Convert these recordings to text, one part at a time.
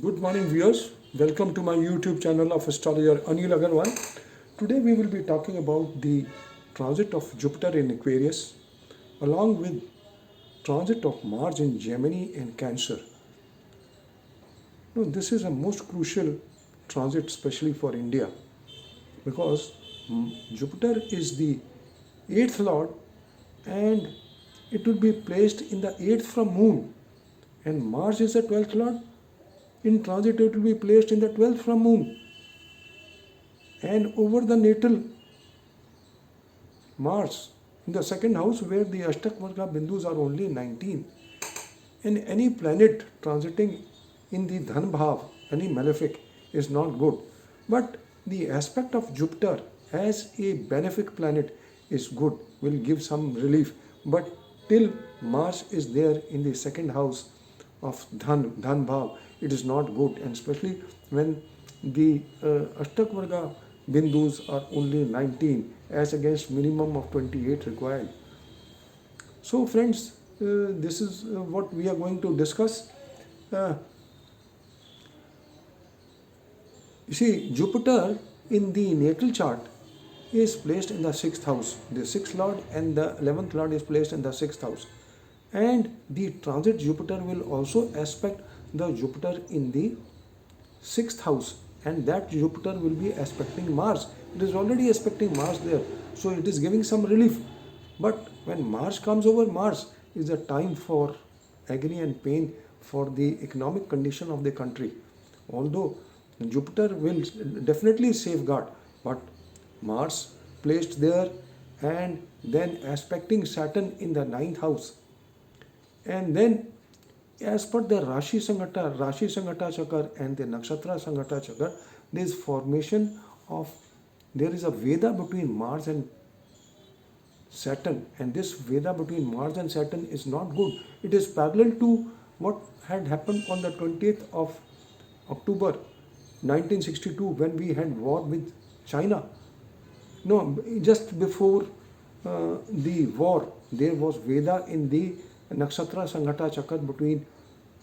Good morning, viewers. Welcome to my YouTube channel of astrologer Anil Agarwal. Today we will be talking about the transit of Jupiter in Aquarius, along with transit of Mars in Gemini and Cancer. Now, this is a most crucial transit, especially for India, because Jupiter is the eighth lord, and it will be placed in the eighth from Moon, and Mars is the 12th lord. In transit, it will be placed in the 12th from Moon. And over the natal Mars, in the second house where the Ashtak Varga Bindus are only 19. And any planet transiting in the Dhan Bhav, any malefic, is not good. But the aspect of Jupiter as a benefic planet is good, will give some relief. But till Mars is there in the second house of Dhan Bhav, it is not good, and especially when the Ashtak Varga Bindus are only 19 as against minimum of 28 required. So friends, this is what we are going to discuss. You see, Jupiter in the natal chart is placed in the 6th house. The 6th lord and the 11th lord is placed in the 6th house. And the transit Jupiter will also aspect the Jupiter in the 6th house, and that Jupiter will be aspecting Mars. It is already aspecting Mars there, so it is giving some relief. But when Mars comes over Mars, is a time for agony and pain for the economic condition of the country. Although Jupiter will definitely safeguard, but Mars placed there and then aspecting Saturn in the 9th house. And then as per the Rashi Sanghata Chakra and the Nakshatra Sanghata Chakra, there is formation of, there is a Veda between Mars and Saturn, and this Veda between Mars and Saturn is not good. It is parallel to what had happened on the 20th of October 1962 when we had war with China. No, just before the war, there was Veda in the Nakshatra Sanghata Chakra between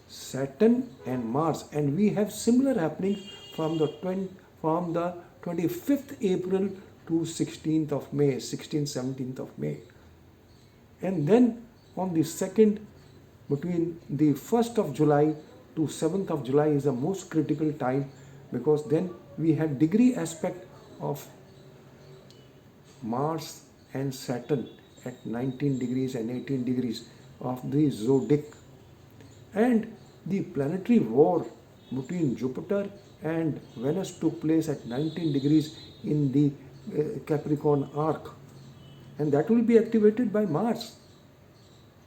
Saturn and Mars, and we have similar happenings from the 25th April to 16th of May, 16th, 17th of May. And then on the 2nd, between the 1st of July to 7th of July is the most critical time, because then we have degree aspect of Mars and Saturn at 19 degrees and 18 degrees of the zodiac. And the planetary war between Jupiter and Venus took place at 19 degrees in the Capricorn arc, and that will be activated by Mars.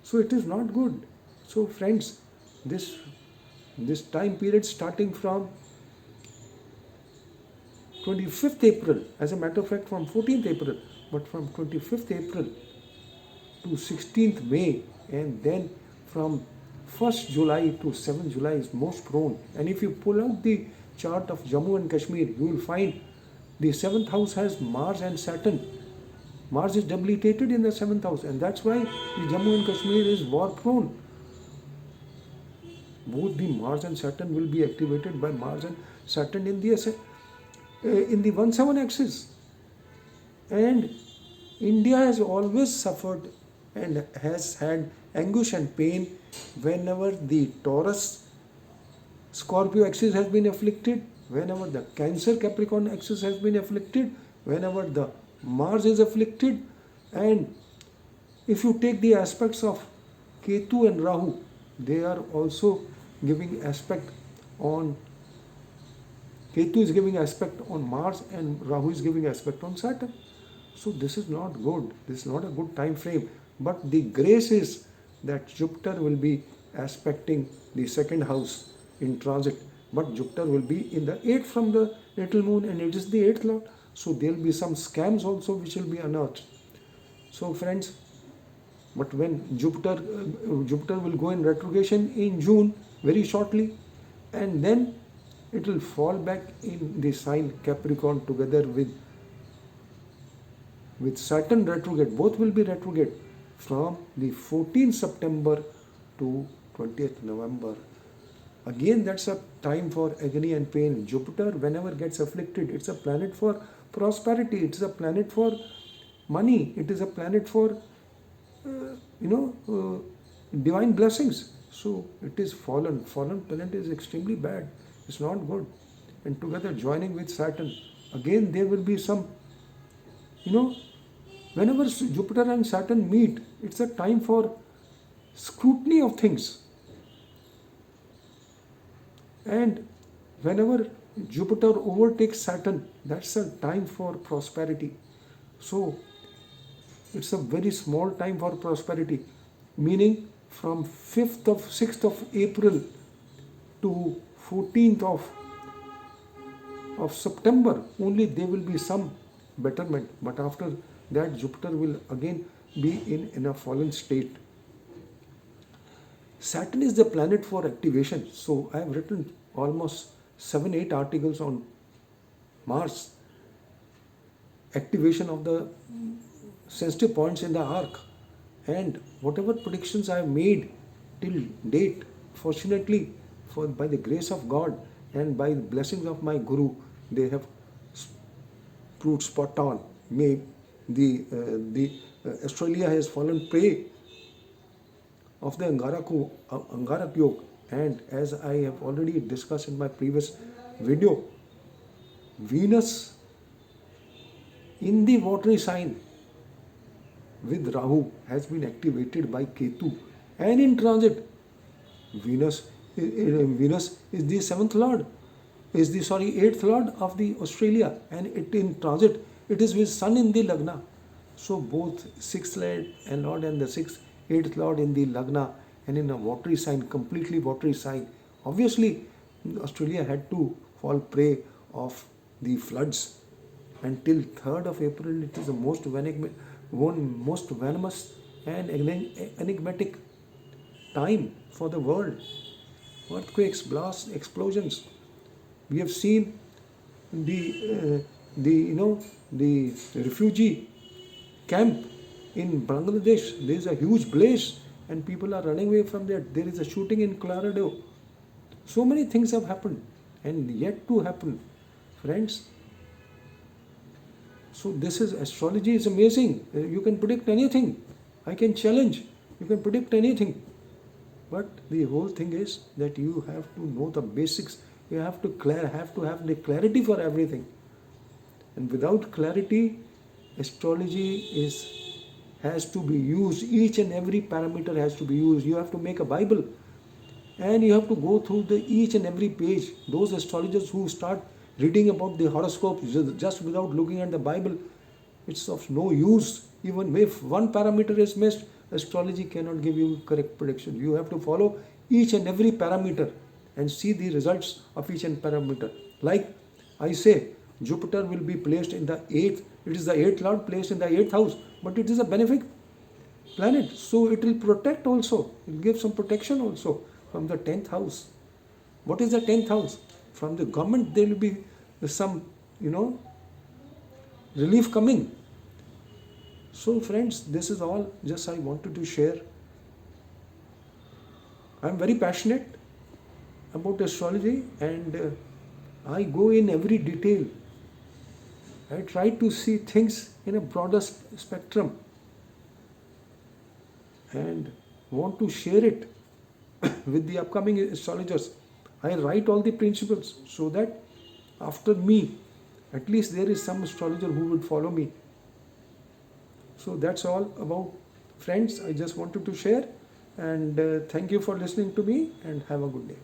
So it is not good. So friends, this time period starting from 25th April, as a matter of fact from 14th April, but from 25th April to 16th May, and then from 1st July to 7th July is most prone. And if you pull out the chart of Jammu and Kashmir, you will find the 7th house has Mars and Saturn. Mars is debilitated in the 7th house, and that's why the Jammu and Kashmir is war prone. Both the Mars and Saturn will be activated by Mars and Saturn in the 1/7 axis. And India has always suffered and has had anguish and pain whenever the Taurus Scorpio axis has been afflicted, whenever the Cancer Capricorn axis has been afflicted, whenever the Mars is afflicted. And if you take the aspects of Ketu and Rahu, they are also giving aspect on, Ketu is giving aspect on Mars and Rahu is giving aspect on Saturn. So this is not good. This is not a good time frame. But the grace is that Jupiter will be aspecting the second house in transit. But Jupiter will be in the 8th from the natal moon, and it is the 8th lord. So there will be some scams also which will be unearthed. So friends, but when Jupiter will go in retrogression in June very shortly, and then it will fall back in the sign Capricorn together with Saturn retrograde. Both will be retrograde from the 14th September to 20th November. Again, that's a time for agony and pain. Jupiter, whenever gets afflicted, it's a planet for prosperity. It's a planet for money. It is a planet for divine blessings. So it is fallen. Fallen planet is extremely bad. It's not good. And together joining with Saturn, again there will be some, whenever Jupiter and Saturn meet, it's a time for scrutiny of things. And whenever Jupiter overtakes Saturn, that's a time for prosperity. So it's a very small time for prosperity, meaning from 6th of April to 14th of September, only there will be some betterment. But after that, Jupiter will again be in a fallen state. Saturn is the planet for activation. So I have written almost 7-8 articles on Mars, activation of the sensitive points in the arc, and whatever predictions I have made till date, fortunately, by the grace of God and by the blessings of my Guru, they have proved spot on. May the Australia has fallen prey of the Angarak yoke, and as I have already discussed in my previous video, Venus in the watery sign with Rahu has been activated by Ketu, and in transit Venus is the seventh lord, is the eighth lord of the Australia, and it in transit it is with Sun in the Lagna. So both sixth lord and the eighth lord in the Lagna and in a watery sign, completely watery sign. Obviously, Australia had to fall prey of the floods. Until 3rd of April, it is the most venomous and enigmatic time for the world. Earthquakes, blasts, explosions. We have seen the refugee camp in Bangladesh. There is a huge blaze and people are running away from there. There is a shooting in Colorado. So many things have happened and yet to happen, friends. So this is astrology is amazing. You can predict anything. I can challenge. You can predict anything. But the whole thing is that you have to know the basics. You have to have the clarity for everything. And without clarity, astrology has to be used. Each and every parameter has to be used. You have to make a Bible, and you have to go through each and every page. Those astrologers who start reading about the horoscope just without looking at the Bible, it's of no use. Even if one parameter is missed, astrology cannot give you correct prediction. You have to follow each and every parameter and see the results of each and parameter. Like I say, Jupiter will be placed in the 8th. It is the 8th lord placed in the 8th house, but it is a benefic planet. So it will protect also. It will give some protection also from the 10th house. What is the 10th house? From the government there will be some, relief coming. So friends, this is all just I wanted to share. I am very passionate about astrology and I go in every detail. I try to see things in a broader spectrum and want to share it with the upcoming astrologers. I write all the principles so that after me, at least there is some astrologer who would follow me. So that's all about, friends. I just wanted to share, and thank you for listening to me and have a good day.